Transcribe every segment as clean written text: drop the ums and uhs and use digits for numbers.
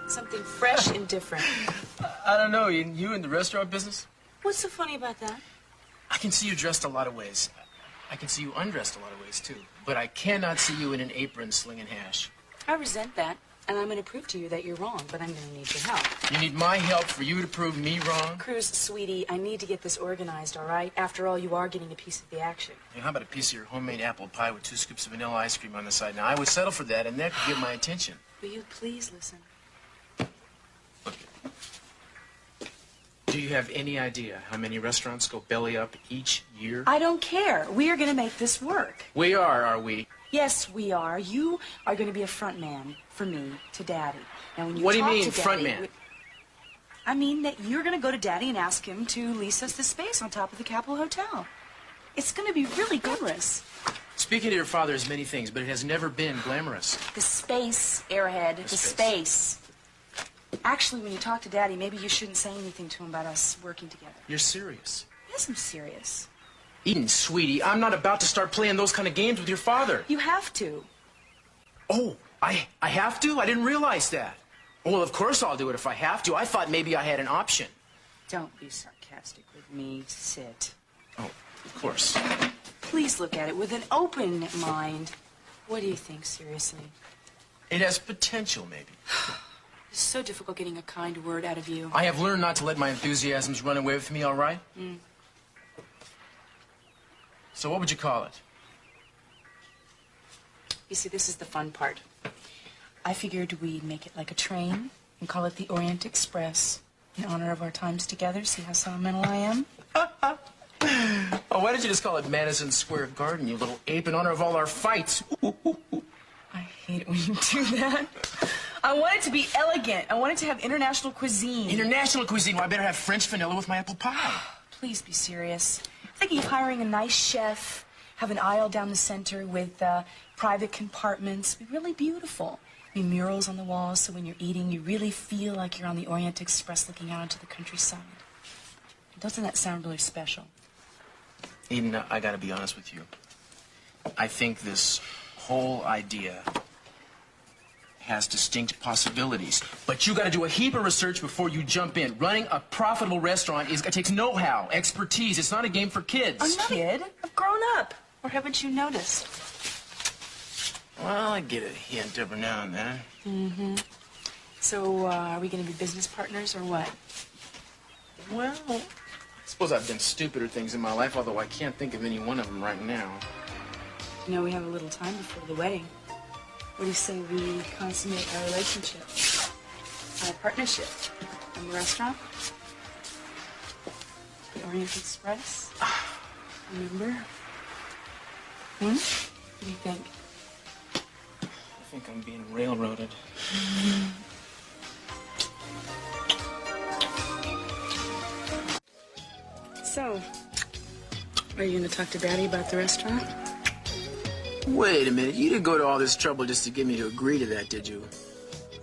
Something fresh and different. I don't know, you in the restaurant business? What's so funny about that? I can see you dressed a lot of ways. I can see you undressed a lot of ways, too. But I cannot see you in an apron slinging hash. I resent that, and I'm going to prove to you that you're wrong, but I'm going to need your help. You need my help for you to prove me wrong? Cruz, sweetie, I need to get this organized, all right? After all, you are getting a piece of the action. Hey, how about a piece of your homemade apple pie with 2 scoops of vanilla ice cream on the side? Now, I would settle for that, and that could get my attention. Will you please listen? Look, do you have any idea how many restaurants go belly up each year? I don't care. We are going to make this work. We are we? Yes, we are. You are going to be a front man for me to Daddy. Now, when you what do you talk mean, to front Daddy, man? I mean that you're going to go to Daddy and ask him to lease us the space on top of the Capitol Hotel. It's going to be really glamorous. Speaking to your father is many things, but it has never been glamorous. The space, Airhead. The space. Actually, when you talk to Daddy, maybe you shouldn't say anything to him about us working together. You're serious? Yes, I'm serious. Eden, sweetie, I'm not about to start playing those kind of games with your father. You have to. Oh, I have to? I didn't realize that. Well, of course I'll do it if I have to. I thought maybe I had an option. Don't be sarcastic with me. Sit. Oh, of course. Please look at it with an open mind. What do you think, seriously? It has potential, maybe. It's so difficult getting a kind word out of you. I have learned not to let my enthusiasms run away with me, all right? So what would you call it? You see, this is the fun part. I figured we'd make it like a train and call it the Orient Express in honor of our times together. See how sentimental I am? Oh, why did you just call it Madison Square Garden, you little ape, in honor of all our fights? I hate it when you do that. I want it to be elegant. I want it to have international cuisine. International cuisine? Well, I better have French vanilla with my apple pie. Please be serious. I'm thinking of hiring a nice chef, have an aisle down the center with private compartments. It'd be really beautiful. Be murals on the walls so when you're eating, you really feel like you're on the Orient Express looking out into the countryside. Doesn't that sound really special? Eden, I gotta be honest with you. I think this whole idea has distinct possibilities. But you gotta do a heap of research before you jump in. Running a profitable restaurant it takes know-how, expertise. It's not a game for kids. I'm not a kid. I've grown up. Or haven't you noticed? Well, I get a hint every now and then. Mm-hmm. So, are we gonna be business partners or what? Well, I suppose I've done stupider things in my life, although I can't think of any one of them right now. You know, we have a little time before the wedding. What do you say we consummate our relationship? Our partnership? In the restaurant? The Orient Express? Remember? What do you think? I think I'm being railroaded. So, are you going to talk to Daddy about the restaurant? Wait a minute. You didn't go to all this trouble just to get me to agree to that, did you?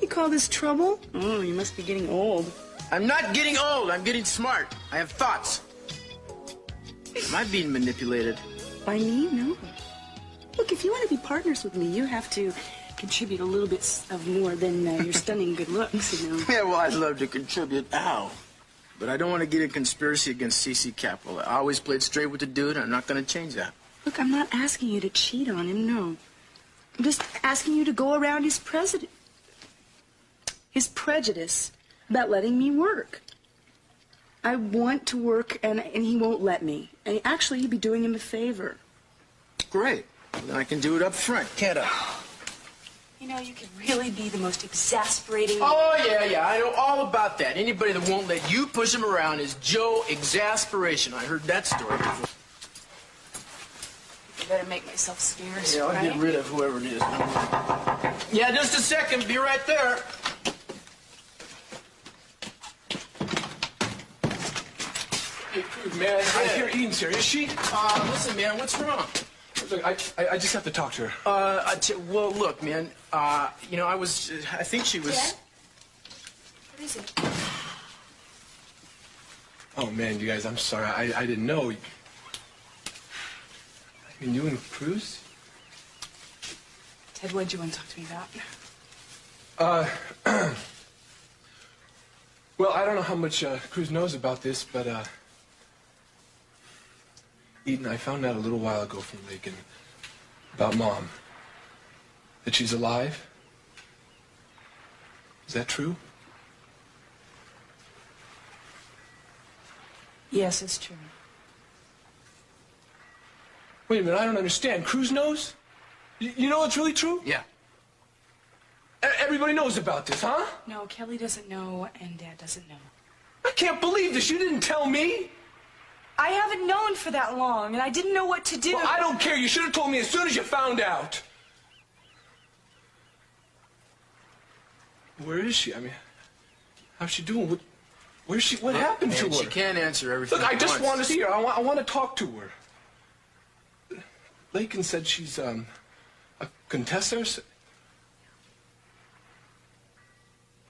You call this trouble? Oh, you must be getting old. I'm not getting old. I'm getting smart. I have thoughts. Am I being manipulated? By me? No. Look, if you want to be partners with me, you have to contribute a little bit of more than your stunning good looks, you know. Yeah, well, I'd love to contribute. Ow. But I don't want to get a conspiracy against CC Capital. I always played straight with the dude, and I'm not going to change that. Look, I'm not asking you to cheat on him, no. I'm just asking you to go around his prejudice about letting me work. I want to work, and he won't let me. And actually, you'd be doing him a favor. Great. Well, then I can do it up front, can't I? You know, you can really be the most exasperating... Oh, yeah, I know all about that. Anybody that won't let you push him around is Joe Exasperation. I heard that story before. I better make myself scarce, Yeah, I'll right? get rid of whoever it is. Yeah, just a second. Be right there. Hey, Cruz, man, I hear Eden's here. Is she? Listen, man, what's wrong? Look, I just have to talk to her. Well, look, man, you know, I think she was... Dad? What is it? Oh, man, you guys, I'm sorry. I didn't know. I mean, you and Cruz? Ted, what did you want to talk to me about? Well, I don't know how much Cruz knows about this, but Eden, I found out a little while ago from Reagan about Mom. That she's alive. Is that true? Yes, it's true. Wait a minute, I don't understand. Cruz knows? You know it's really true? Yeah. Everybody knows about this, huh? No, Kelly doesn't know, and Dad doesn't know. I can't believe this. You didn't tell me. I haven't known for that long, and I didn't know what to do. Well, I don't care. You should have told me as soon as you found out. Where is she? I mean, how's she doing? Where's she? What happened to her? She can't answer everything. Look, I at just once. want to see her. I want to talk to her. Lakin said she's a Contessa.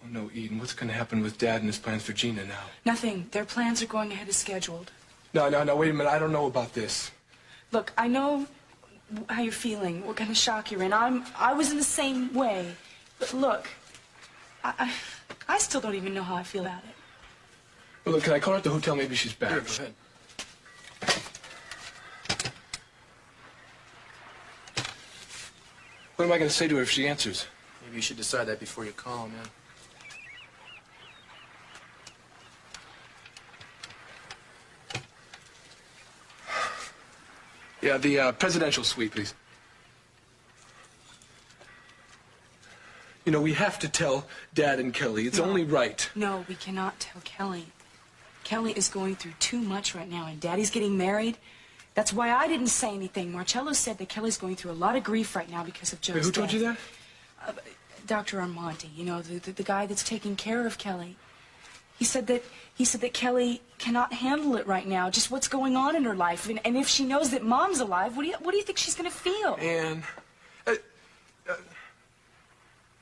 Oh no, Eden. What's going to happen with Dad and his plans for Gina now? Nothing. Their plans are going ahead as scheduled. No. Wait a minute. I don't know about this. Look, I know how you're feeling, what kind of shock you're in. I was in the same way. But look, I still don't even know how I feel about it. Well, look, can I call her at the hotel? Maybe she's back. Here, go ahead. What am I going to say to her if she answers? Maybe you should decide that before you call, man. Yeah, the presidential suite, please. You know, we have to tell Dad and Kelly. It's only right. No, we cannot tell Kelly. Kelly is going through too much right now, and Daddy's getting married. That's why I didn't say anything. Marcello said that Kelly's going through a lot of grief right now because of Joe's Wait, who told death. you that? Dr. Armonte, you know, the guy that's taking care of Kelly. He said that Kelly cannot handle it right now, just what's going on in her life. And if she knows that Mom's alive, what do you think she's going to feel? Ann.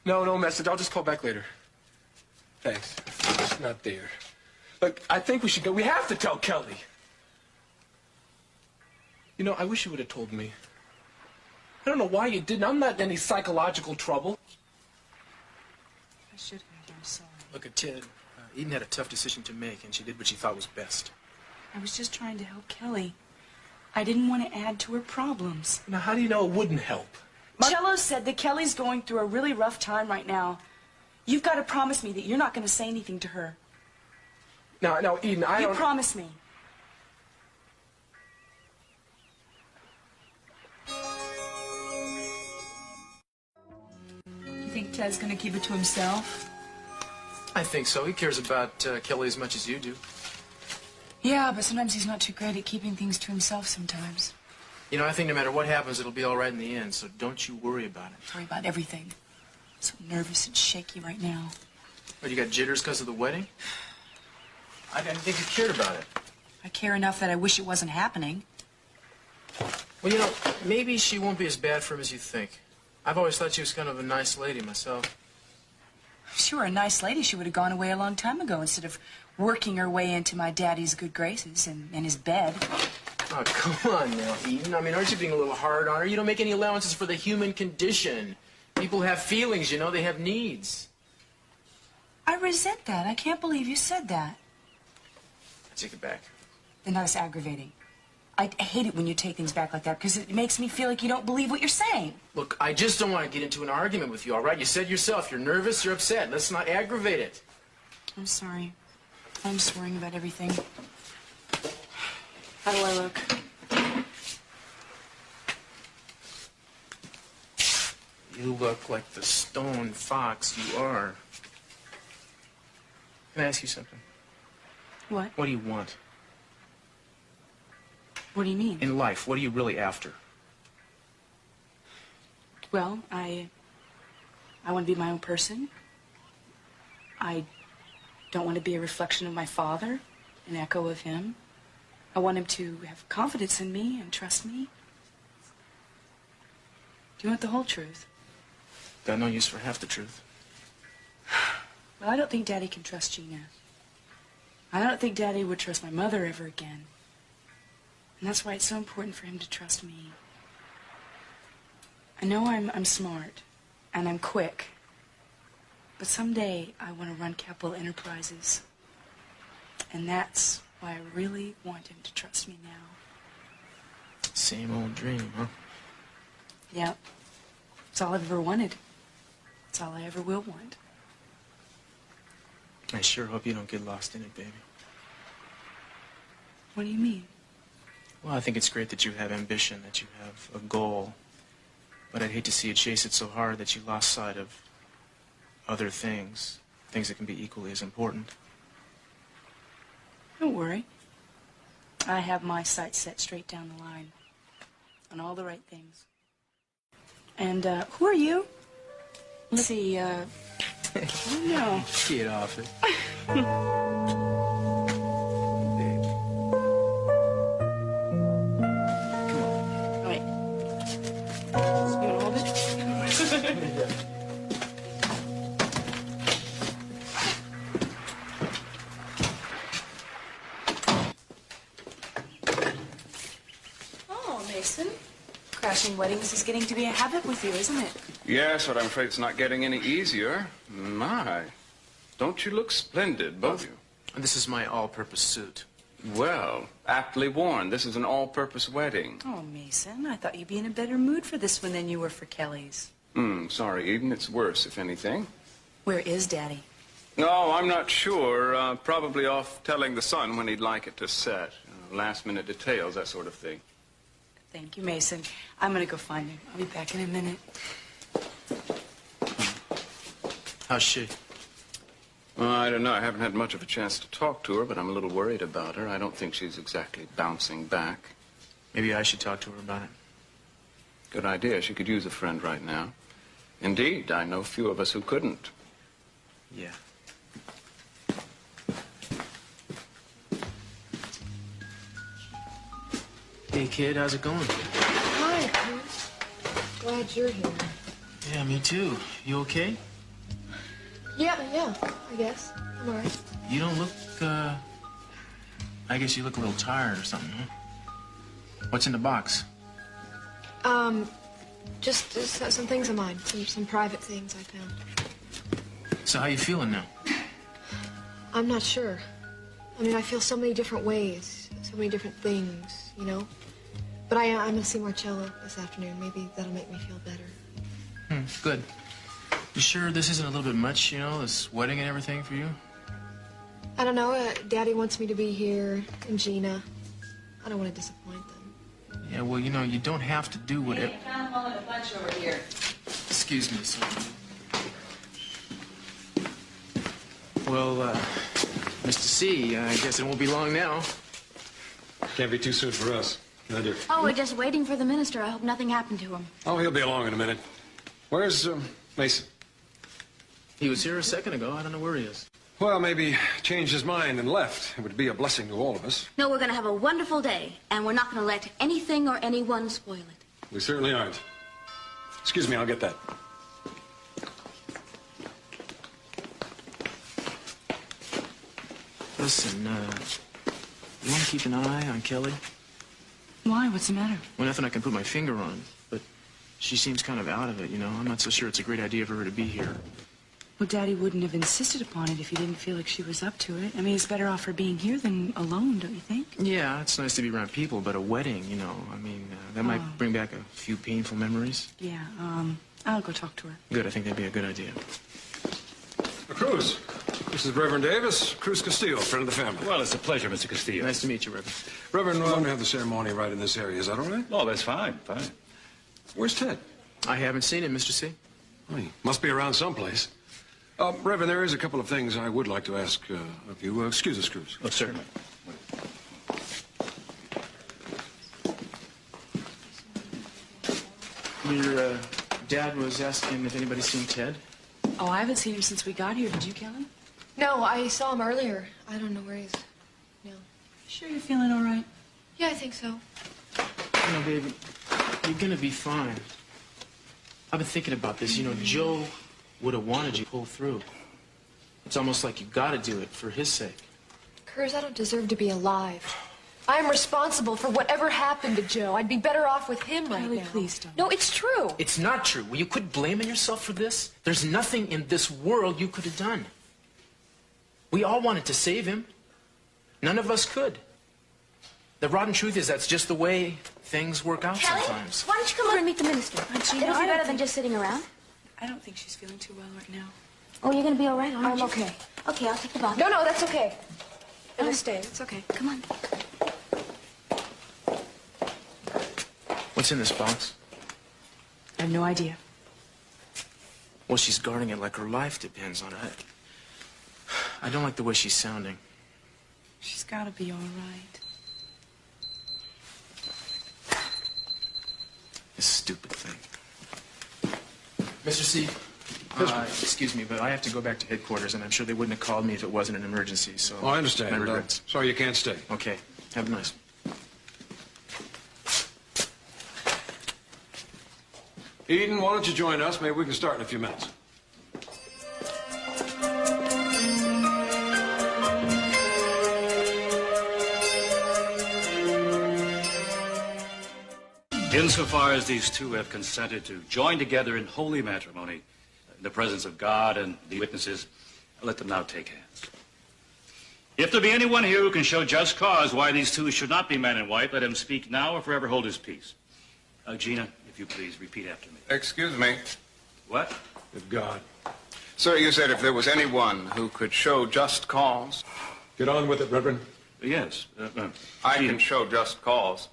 No message. I'll just call back later. Thanks. It's not there. Look, I think we should go. We have to tell Kelly. You know, I wish you would have told me. I don't know why you didn't. I'm not in any psychological trouble. I should have. I'm sorry. Look at Ted. Eden had a tough decision to make, and she did what she thought was best. I was just trying to help Kelly. I didn't want to add to her problems. Now, how do you know it wouldn't help? Marcello said that Kelly's going through a really rough time right now. You've got to promise me that you're not going to say anything to her. Now, Eden, I You don't... promise me. You think Ted's going to keep it to himself? I think so. He cares about Kelly as much as you do. Yeah, but sometimes he's not too great at keeping things to himself sometimes. You know, I think no matter what happens, it'll be all right in the end, so don't you worry about it. Sorry about everything. I'm so nervous and shaky right now. What, you got jitters because of the wedding? I didn't think you cared about it. I care enough that I wish it wasn't happening. Well, you know, maybe she won't be as bad for him as you think. I've always thought she was kind of a nice lady myself. If she were a nice lady, she would have gone away a long time ago instead of working her way into my daddy's good graces and his bed. Oh, come on now, Eden. I mean, aren't you being a little hard on her? You don't make any allowances for the human condition. People have feelings, you know. They have needs. I resent that. I can't believe you said that. I take it back. Then that's aggravating. I hate it when you take things back like that because it makes me feel like you don't believe what you're saying. Look, I just don't want to get into an argument with you, all right? You said yourself, you're nervous, you're upset. Let's not aggravate it. I'm sorry. I'm just worrying about everything. How do I look? You look like the stone fox you are. Can I ask you something? What? What do you want? What do you mean? In life, what are you really after? Well, I want to be my own person. I don't want to be a reflection of my father, an echo of him. I want him to have confidence in me and trust me. Do you want the whole truth? Got no use for half the truth. Well, I don't think Daddy can trust Gina. I don't think Daddy would trust my mother ever again. And that's why it's so important for him to trust me. I know I'm smart, and I'm quick. But someday I want to run Capital Enterprises. And that's why I really want him to trust me now. Same old dream, huh? Yep. It's all I've ever wanted. It's all I ever will want. I sure hope you don't get lost in it, baby. What do you mean? Well, I think it's great that you have ambition, that you have a goal. But I'd hate to see you chase it so hard that you lost sight of other things. Things that can be equally as important. Don't worry. I have my sights set straight down the line. On all the right things. And, who are you? Let's see, I don't know. Get off it. Wait. You wanna hold it? Oh, Mason. Crashing weddings is getting to be a habit with you, isn't it? Yes, but I'm afraid it's not getting any easier. My, don't you look splendid, both of you? This is my all-purpose suit. Well, aptly worn. This is an all-purpose wedding. Oh, Mason, I thought you'd be in a better mood for this one than you were for Kelly's. Sorry, Eden. It's worse, if anything. Where is Daddy? No, I'm not sure. Probably off telling the sun when he'd like it to set. Last-minute details, that sort of thing. Thank you, Mason. I'm gonna go find him. I'll be back in a minute. How's she? Well, I don't know. I haven't had much of a chance to talk to her, but I'm a little worried about her. I don't think she's exactly bouncing back. Maybe I should talk to her about it. Good idea. She could use a friend right now. Indeed, I know few of us who couldn't. Yeah. Hey, kid, how's it going? Hi, Cruz. Glad you're here. Yeah, me too. You okay? Yeah, I guess. I'm all right. You don't look, I guess you look a little tired or something, huh? What's in the box? Just some things of mine. Some private things I found. So how you feeling now? I'm not sure. I mean, I feel so many different ways, so many different things, you know? But I'm gonna see Marcello this afternoon. Maybe that'll make me feel better. Good. You sure this isn't a little bit much, you know, this wedding and everything for you? I don't know. Daddy wants me to be here, and Gina. I don't want to disappoint them. Yeah, well, you know, you don't have to do whatever... Hey, I found one with a bunch over here. Excuse me, sir. Well, Mr. C, I guess it won't be long now. Can't be too soon for us. Can I do? Oh, we're just waiting for the minister. I hope nothing happened to him. Oh, he'll be along in a minute. Where's Mason? He was here a second ago. I don't know where he is. Well, maybe changed his mind and left. It would be a blessing to all of us. No, we're going to have a wonderful day, and we're not going to let anything or anyone spoil it. We certainly aren't. Excuse me, I'll get that. Listen, you want to keep an eye on Kelly? Why? What's the matter? Well, nothing I can put my finger on, but she seems kind of out of it, you know. I'm not so sure it's a great idea for her to be here. Well, Daddy wouldn't have insisted upon it if he didn't feel like she was up to it. I mean, it's better off her being here than alone, don't you think? Yeah, it's nice to be around people, but a wedding, you know, I mean, that might bring back a few painful memories. Yeah, I'll go talk to her. Good, I think that'd be a good idea. Cruz, this is Reverend Davis, Cruz Castillo, friend of the family. Well, it's a pleasure, Mr. Castillo. Nice to meet you, Reverend. Reverend, we're going to have the ceremony right in this area. Is that all right? Oh, that's fine, fine. Where's Ted? I haven't seen him, Mr. C. Oh, he must be around someplace. Reverend, there is a couple of things I would like to ask of you. Excuse us, Cruz. Oh, certainly. Your dad was asking if anybody's seen Ted. Oh, I haven't seen him since we got here. Did you, Kelly? No, I saw him earlier. I don't know where he is. No. Sure you're feeling all right? Yeah, I think so. You know, baby, you're gonna be fine. I've been thinking about this. You know, Joe would have wanted you to pull through. It's almost like you gotta do it for his sake. Cruz, I don't deserve to be alive. I'm responsible for whatever happened to Joe. I'd be better off with him right Ellie, now. please don't. No, it's true. It's not true. Will you quit blaming yourself for this? There's nothing in this world you could have done. We all wanted to save him. None of us could. The rotten truth is that's just the way things work out Kelly, sometimes. why don't you come over and meet the minister? Gina, It'll I be don't better than think- just sitting around. I don't think she's feeling too well right now. Oh, you're going to be all right, aren't I'm you? okay. Okay, I'll take the box. No, that's okay. It'll stay. It's okay. Come on. What's in this box? I have no idea. Well, she's guarding it like her life depends on it. I don't like the way she's sounding. She's got to be all right. This stupid thing. Mr. C, excuse me, but I have to go back to headquarters, and I'm sure they wouldn't have called me if it wasn't an emergency, so... Oh, I understand. My regrets. Sorry you can't stay. Okay. Have a nice... Eden, why don't you join us? Maybe we can start in a few minutes. Insofar as these two have consented to join together in holy matrimony, in the presence of God and the witnesses, let them now take hands. If there be anyone here who can show just cause why these two should not be man and wife, let him speak now or forever hold his peace. Gina, if you please, repeat after me. Excuse me. What? Good God. Sir, you said if there was anyone who could show just cause. Get on with it, Reverend. Yes. I Gina. can show just cause.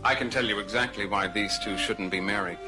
I can tell you exactly why these two shouldn't be married.